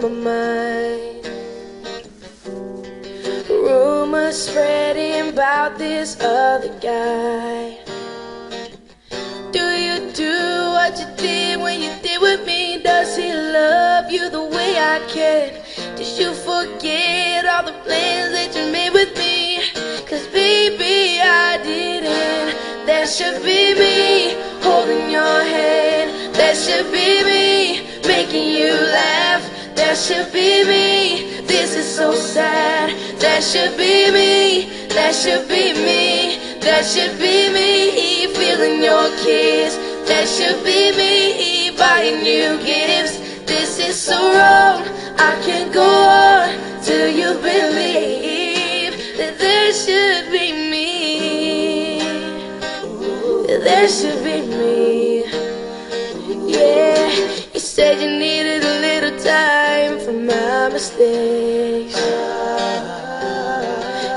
my mind. Rumors spreading about this other guy. Do you do what you did when you did with me? Does he love you the way I can? Did you forget all the plans that you made with me? Cause baby, I didn't. That should be me holding your hand. That should be me making you laugh. That should be me. This is so sad. That should be me. That should be me. That should be me feeling your kiss. That should be me buying you gifts. This is so wrong. I can't go on till you believe that there should be me. There should be me. Yeah, you said you needed a little time for my mistakes.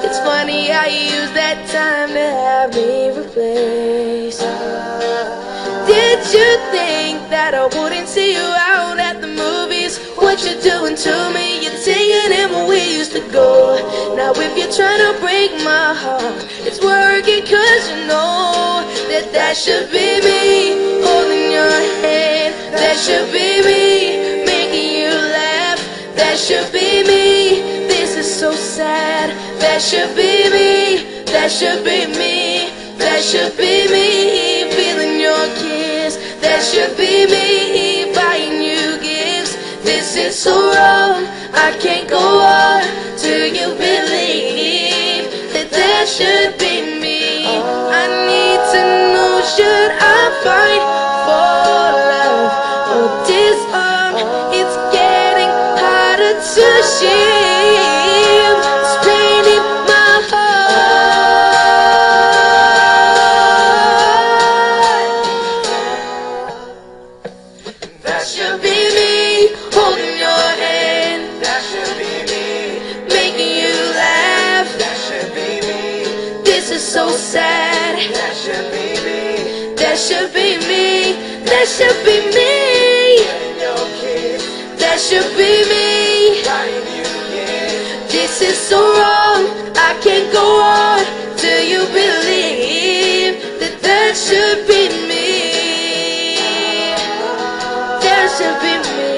It's funny how you use that time to have me replaced. Did you think that I wouldn't see you out at the movies? What you doing to me? You're taking it where we used to go. Now if you're trying to break my heart, it's working cause you know that should be me holding your hand. That should be me making you laugh. That should be me. This is so sad. That should be me. That should be me. That should be me feeling your kiss. That should be me buying you gifts. This is so wrong. I can't go on till you believe that that should be me. I need to know, should I fight for love or disarm? It's getting harder to shield. It's paining my heart. That should be me holding your hand. That should be me making you laugh. That should be me. This is so sad. That should be me. That should be me. That should be me. That should be me. This is so wrong. I can't go on till you believe that that should be me. That should be me.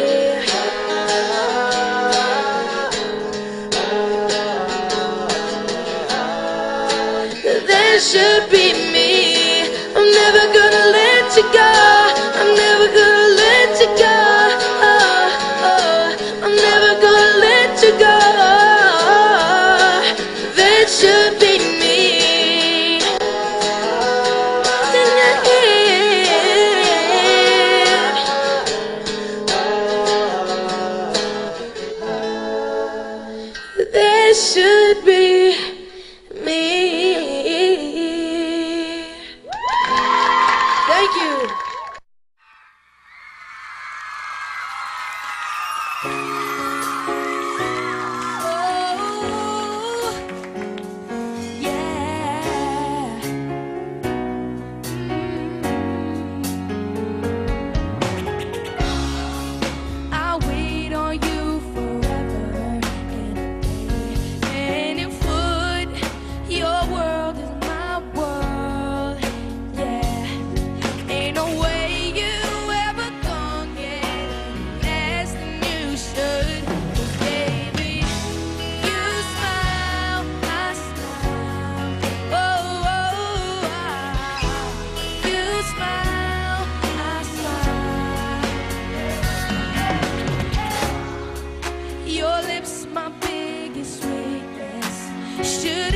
That should be me. I'm never gonna let you go. I'm never gonna let you go. I'm never gonna let you go. That should be me. That should be me. Thank you. Your lips, my biggest weakness. Should